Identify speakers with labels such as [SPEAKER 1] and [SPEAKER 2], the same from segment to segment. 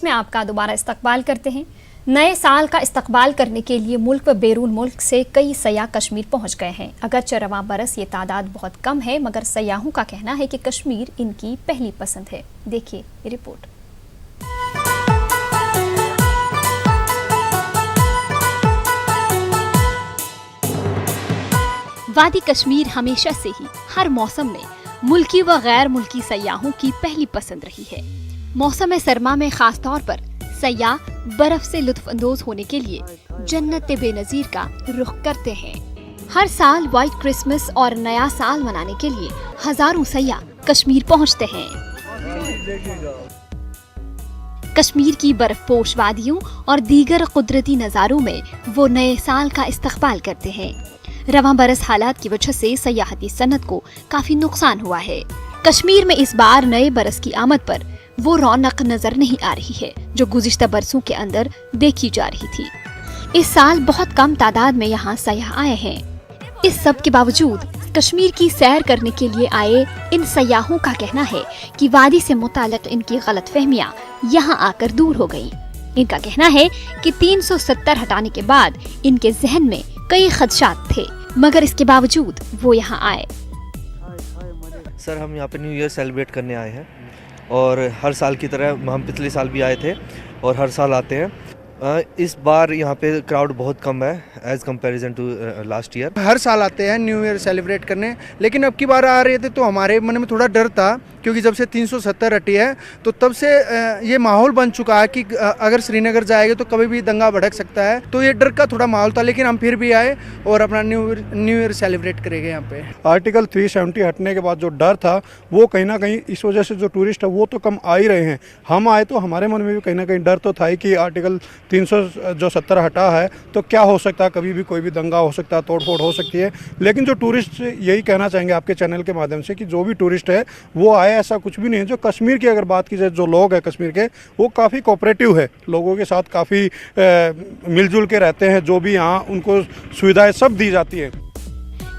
[SPEAKER 1] में आपका दोबारा इस्तकबाल करते हैं। नए साल का इस्तकबाल करने के लिए मुल्क व बैरून मुल्क से कई सयाह कश्मीर पहुंच गए हैं। अगरचे रवां बरस ये तादाद बहुत कम है, मगर सयाहों का कहना है कि कश्मीर इनकी पहली पसंद है। देखिए ये रिपोर्ट। वादी कश्मीर हमेशा से ही हर मौसम में मुल्की व गैर मुल्की सयाहों की पहली पसंद रही है। मौसम सरमा में खास तौर पर सयाह बर्फ से लुत्फ अंदोज होने के लिए जन्नत बेनजीर का रुख करते हैं। हर साल व्हाइट क्रिसमस और नया साल मनाने के लिए हजारों सयाह कश्मीर पहुंचते हैं। कश्मीर की बर्फपोश वादियों और दीगर कुदरती नज़ारों में वो नए साल का इस्तकबाल करते हैं। रवां बरस हालात की वजह से सयाहती सनत को काफी नुकसान हुआ है। कश्मीर में इस बार नए बरस की आमद पर वो रौनक नजर नहीं आ रही है जो गुज़िश्ता बरसों के अंदर देखी जा रही थी। इस साल बहुत कम तादाद में यहाँ सयाह आए हैं। इस सब के बावजूद कश्मीर की सैर करने के लिए आए इन सयाहों का कहना है कि वादी से मुताल्लिक इनकी गलतफहमियां यहाँ आकर दूर हो गयी। इनका कहना है कि 370 हटाने के बाद इनके जहन में कई खदशात थे, मगर इसके बावजूद वो यहाँ आए।
[SPEAKER 2] सर, हम यहाँ पे न्यू ईयर सेलिब्रेट करने आए हैं और हर साल की तरह हम पिछले साल भी आए थे और हर साल आते हैं। इस बार यहाँ पे क्राउड बहुत कम है as comparison to last year.
[SPEAKER 3] हर साल आते हैं न्यू ईयर सेलिब्रेट करने, लेकिन अब की बार आ रहे थे तो हमारे मन में थोड़ा डर था, क्योंकि जब से 370 हटी है तो तब से ये माहौल बन चुका है कि अगर श्रीनगर जाएंगे तो कभी भी दंगा भड़क सकता है, तो ये डर का थोड़ा माहौल था। लेकिन हम फिर भी आए और अपना न्यू ईयर सेलिब्रेट करेंगे यहाँ पे।
[SPEAKER 4] आर्टिकल 370 हटने के बाद जो डर था वो कहीं ना कहीं इस वजह से जो टूरिस्ट है वो तो कम आ ही रहे हैं। हम आए तो हमारे मन में भी कहीं ना कहीं डर तो था ही कि आर्टिकल 370 हटा है तो क्या हो सकता है, कभी भी कोई भी दंगा हो सकता है, तोड़फोड़ हो सकती है। लेकिन जो टूरिस्ट, यही कहना चाहेंगे आपके चैनल के माध्यम से कि जो भी टूरिस्ट है वो आए, ऐसा कुछ भी नहीं है। जो कश्मीर की अगर बात की जाए, जो लोग हैं कश्मीर के वो काफ़ी कोऑपरेटिव है, लोगों के साथ काफ़ी मिलजुल के रहते हैं। जो भी यहाँ उनको सुविधाएं सब दी जाती है।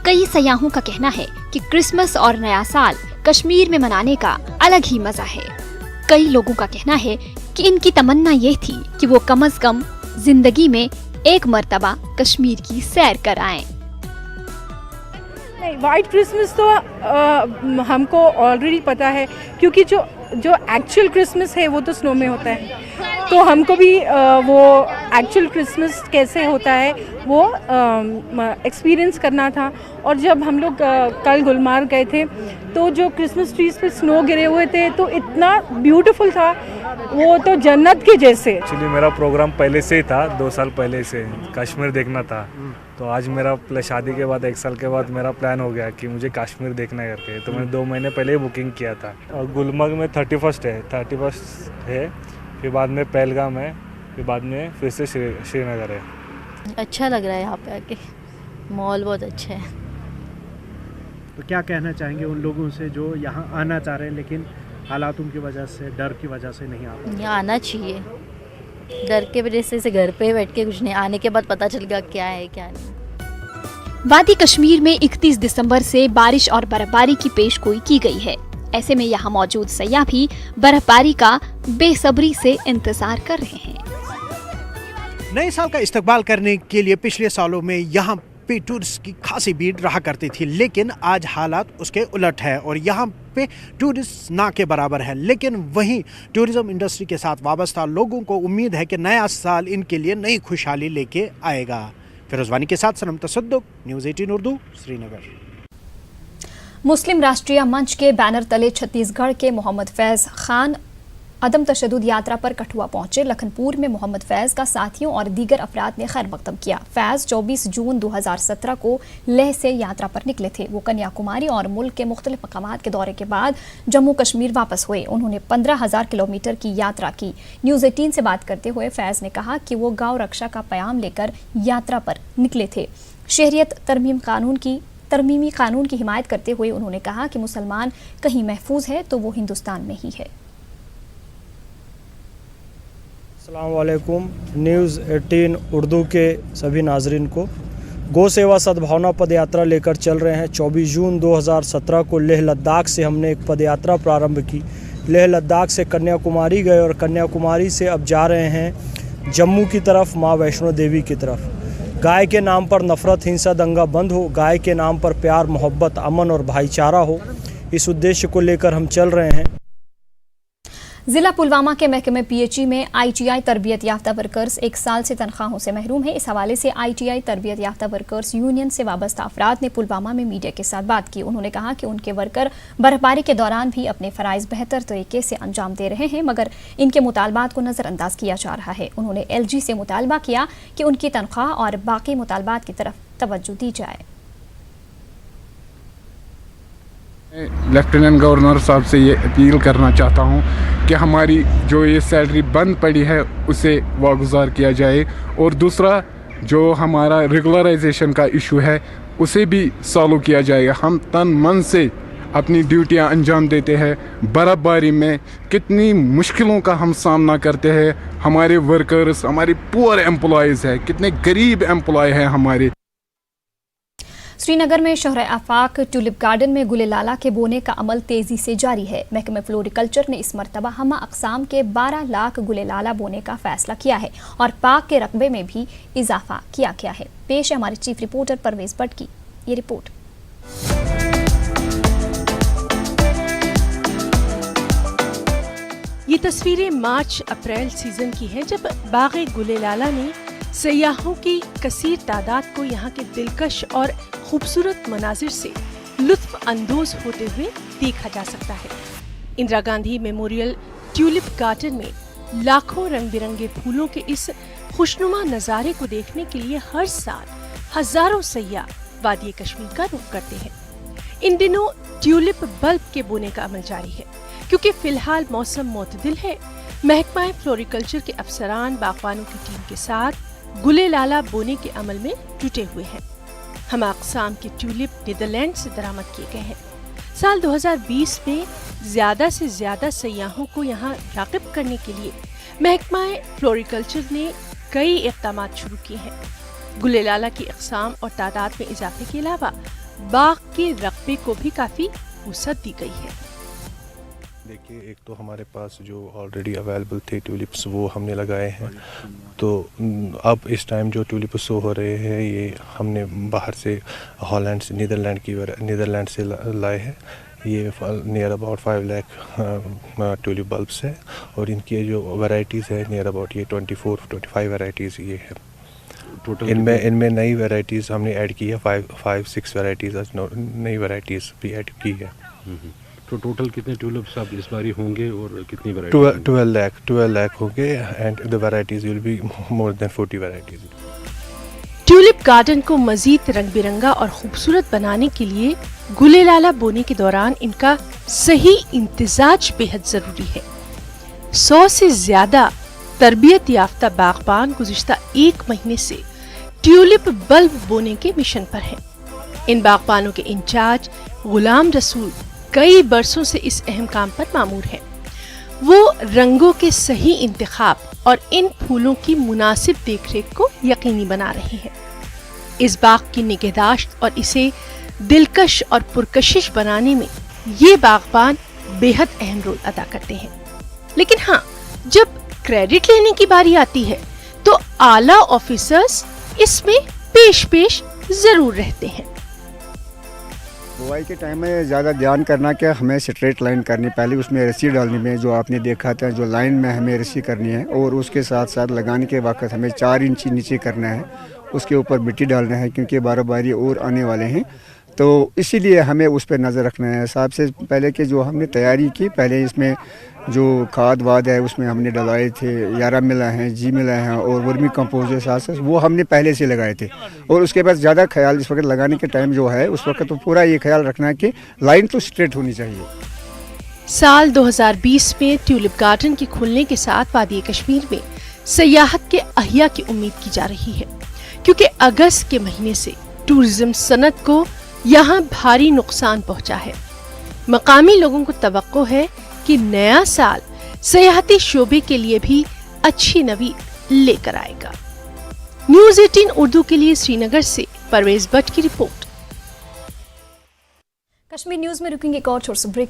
[SPEAKER 1] कई सयाहों का कहना है कि क्रिसमस और नया साल कश्मीर में मनाने का अलग ही मजा है। कई लोगों का कहना है कि इनकी तमन्ना ये थी कि वो कम से कम जिंदगी में एक मर्तबा कश्मीर की सैर कर आएं।
[SPEAKER 5] नहीं, वाइट क्रिसमस तो हमको ऑलरेडी पता है, क्योंकि जो एक्चुअल क्रिसमस है वो तो स्नो में होता है, तो हमको भी वो एक्चुअल क्रिसमस कैसे होता है वो एक्सपीरियंस करना था। और जब हम लोग कल गुलमार्ग गए थे तो जो क्रिसमस ट्रीज पे स्नो गिरे हुए थे तो इतना ब्यूटीफुल था, वो तो जन्नत के जैसे।
[SPEAKER 6] एक्चुअली मेरा प्रोग्राम पहले से ही था, 2 साल पहले से कश्मीर देखना था, तो आज मेरा शादी के बाद 1 साल के बाद मेरा प्लान हो गया कि मुझे कश्मीर देखना करके, तो मैंने 2 महीने पहले ही बुकिंग किया था। और गुलमर्ग में 31 है, फिर बाद में पहलगाम है, फिर बाद में फिर से श्रीनगर है।
[SPEAKER 7] अच्छा लग रहा है यहाँ पे आके, मॉल बहुत अच्छा है।
[SPEAKER 8] तो क्या कहना चाहेंगे उन लोगों से जो यहाँ आना चाह रहे हैं लेकिन हालातों की वजह से, डर की वजह से नहीं आ रहे?
[SPEAKER 7] यहाँ आना चाहिए, डर के वजह से घर पे बैठ के कुछ नहीं, आने के बाद पता चलेगा क्या है क्या नहीं।
[SPEAKER 1] वादी कश्मीर में 31 दिसंबर से बारिश और बर्फबारी की पेशगोई की गई है। ऐसे में यहाँ मौजूद सयाह भी बर्फबारी का बेसब्री से इंतजार कर रहे हैं।
[SPEAKER 9] नए साल का इस्तकबाल करने के लिए पिछले सालों में यहाँ पे टूरिस्ट की खासी भीड़ रहा करती थी, लेकिन आज हालात उसके उलट है और यहाँ पे टूरिस्ट ना के बराबर है। लेकिन वहीं टूरिज्म इंडस्ट्री के साथ वाबस्ता लोगों को उम्मीद है कि नया साल इनके लिए नई खुशहाली लेके आएगा। फिरोजवानी के साथ सनम तसद्दुक, न्यूज़ 18 उर्दू, श्रीनगर।
[SPEAKER 1] मुस्लिम राष्ट्रीय मंच के बैनर तले छत्तीसगढ़ के मोहम्मद फैज खान अदम तशद्दुद यात्रा पर कठुआ पहुंचे। लखनपुर में मोहम्मद फैज का साथियों और दीगर अफराद ने खैर मकदम किया। फैज 24 जून 2017 को लेह से यात्रा पर निकले थे। वो कन्याकुमारी और मुल्क के मुख्तलिफ मकामात के दौरे के बाद जम्मू कश्मीर वापस हुए। उन्होंने 15,000 किलोमीटर की यात्रा की। न्यूज़ 18 से बात करते हुए फैज ने कहा कि वो गौ रक्षा का प्याम लेकर यात्रा पर निकले थे। शहरियत तरमीमी कानून की हिमायत करते हुए उन्होंने कहा कि मुसलमान कहीं महफूज है तो वो हिंदुस्तान में ही है।
[SPEAKER 10] अस्सलाम वालेकुम। न्यूज़ 18 उर्दू के सभी नाजरीन को गौ सेवा सद्भावना पदयात्रा लेकर चल रहे हैं। 24 जून 2017 को लेह लद्दाख से हमने एक पदयात्रा प्रारंभ की लेह लद्दाख से कन्याकुमारी गए और कन्याकुमारी से अब जा रहे हैं जम्मू की तरफ, माँ वैष्णो देवी की तरफ। गाय के नाम पर नफ़रत, हिंसा, दंगा बंद हो, गाय के नाम पर प्यार, मोहब्बत, अमन और भाईचारा हो, इस उद्देश्य को लेकर हम चल रहे हैं।
[SPEAKER 1] जिला पुलवामा के महकमे पीएचई में आईटीआई तरबियत याफ्ता वर्कर्स 1 साल से तनख्वाहों से महरूम है। इस हवाले से आईटीआई तरबियत याफ्ता वर्कर्स यूनियन से वाबस्ता अफराद ने पुलवामा में मीडिया के साथ बात की। उन्होंने कहा कि उनके वर्कर बर्फबारी के दौरान भी अपने फ़राइज़ बेहतर तरीके से अंजाम दे रहे हैं, मगर इनके मुतालबात को नज़रअंदाज किया जा रहा है। उन्होंने एलजी से मुतालबा किया कि उनकी तनख्वाह और बाकी मुतालबात की तरफ तवज्जो दी जाए।
[SPEAKER 11] लेफ्टिनेंट गवर्नर साहब से ये अपील करना चाहता हूँ कि हमारी जो ये सैलरी बंद पड़ी है उसे वागुजार किया जाए, और दूसरा जो हमारा रेगुलराइजेशन का इशू है उसे भी सॉल्व किया जाएगा। हम तन मन से अपनी ड्यूटियां अंजाम देते हैं। बर्फबारी में कितनी मुश्किलों का हम सामना करते हैं। हमारे वर्कर्स, हमारे पुअर एम्प्लॉयज़ हैं, कितने गरीब एम्प्लॉय हैं हमारे।
[SPEAKER 1] श्रीनगर में शहर आफाक ट्यूलिप गार्डन में गुले लाला के बोने का अमल तेजी से जारी है। महकमे फ्लोरिकल्चर ने इस मरतबा हमा अक़साम के 12 लाख गुले लाला बोने का फैसला किया है और पाक के रकबे में भी इजाफा किया गया है। पेश है हमारे चीफ रिपोर्टर परवेज भट्ट की ये रिपोर्ट।
[SPEAKER 12] ये तस्वीरें मार्च अप्रैल सीजन की हैं, जब बाग़े गुले लाला ने सयाहों की कसीर तादाद को यहाँ के दिलकश और खूबसूरत मनाजिर से लुत्फ अंदोज होते हुए देखा जा सकता है। Indira Gandhi memorial tulip garden में लाखों रंग बिरंगे फूलों के इस खुशनुमा नज़ारे को देखने के लिए हर साल हजारों सयाह वादी कश्मीर का रुख करते हैं। इन दिनों ट्यूलिप बल्ब के बोने का अमल जारी है। क्योंकि फिलहाल मौसम मोतदिल है, महकमा फ्लोरिकल्चर के अफसरान बागवानों की टीम के साथ गुले लाला बोने के अमल में जुटे हुए हैं। हम अक़साम के ट्यूलिप नीदरलैंड से दरामद किए गए हैं। साल 2020 में ज्यादा से ज्यादा सयाहों को यहाँ राग़िब करने के लिए महकमा फ्लोरिकल्चर ने कई इक़दाम शुरू किए हैं। गुले लाला की अक़साम और तादाद में इजाफे के अलावा बाग के रकबे को भी काफ़ी वुसअत दी गई है।
[SPEAKER 13] देखिए, एक तो हमारे पास जो ऑलरेडी अवेलेबल थे ट्यूलिप्स वो हमने लगाए हैं, तो अब इस टाइम जो ट्यूलिप शो हो रहे हैं ये हमने बाहर से हॉलैंड से नीदरलैंड से लाए हैं। ये near about 5 lakh tulip bulbs है और इनकी जो वैरायटीज़ है नियर अबाउट ये 24-25 वैरायटीज़ ये है। इनमें नई वैरायटीज़ हमने ऐड की है, 5-6 वैरायटीज़ नई वैरायटीज़ भी ऐड की है।
[SPEAKER 14] तो टोटल कितने ट्यूलिप्स आप इस बारी होंगे और कितनी वैरायटी?
[SPEAKER 13] 12 लाख होंगे and the varieties will be more than 40 varieties.
[SPEAKER 12] Tulip garden को मजीद रंग बिरंगा और खूबसूरत बनाने के लिए गुले लाला बोने के दौरान इनका सही इम्तिजाज बेहद जरूरी है। 100 से ज्यादा तरबियत याफ्ता बागबान गुज़िश्ता 1 महीने से ट्यूलिप बल्ब बोने के मिशन पर हैं। इन बागबानों के इंचार्ज गुलाम रसूल कई बरसों से इस अहम काम पर मामूर हैं। वो रंगों के सही इंतखाब और इन फूलों की मुनासिब देखरेख को यकीनी बना रहे हैं। इस बाग की निगहदाश्त और इसे दिलकश और पुरकशिश बनाने में ये बागबान बेहद अहम रोल अदा करते हैं। लेकिन हाँ, जब क्रेडिट लेने की बारी आती है तो आला ऑफिसर्स इसमें पेश जरूर रहते हैं।
[SPEAKER 15] बुआई के टाइम में ज़्यादा ध्यान करना कि हमें स्ट्रेट लाइन करनी, पहले उसमें रस्सी डालने में जो आपने देखा था, जो लाइन में हमें रस्सी करनी है, और उसके साथ साथ लगाने के वक्त हमें 4 इंच नीचे करना है, उसके ऊपर मिट्टी डालना है क्योंकि बर्फबारी और आने वाले हैं, तो इसीलिए हमें उस पर नज़र रखना है। सबसे पहले कि जो हमने तैयारी की, पहले इसमें जो खाद वाद है उसमें हमने डलाए थे, 11 मिला हैं, जी मिला हैं और वर्मी कंपोस्ट साथ वो हमने पहले से लगाए थे। और उसके बाद ज़्यादा ख्याल इस वक्त लगाने के टाइम जो है उस वक्त तो पूरा ये ख्याल रखना है कि लाइन तो स्ट्रेट होनी चाहिए।
[SPEAKER 12] साल 2020 में ट्यूलिप गार्डन के खुलने के साथ वादी कश्मीर में सयाहत के अहिया की उम्मीद की जा रही है, क्योंकि अगस्त के महीने से टूरिज्म सनत को यहाँ भारी नुकसान पहुँचा है। मकामी लोगों को तवक्को है कि नया साल सयाहती शोबे के लिए भी अच्छी नवीद लेकर आएगा। न्यूज़ 18 उर्दू के लिए श्रीनगर से परवेज भट्ट की रिपोर्ट।
[SPEAKER 1] कश्मीर न्यूज में रुकेंगे एक और छोटे से ब्रेक के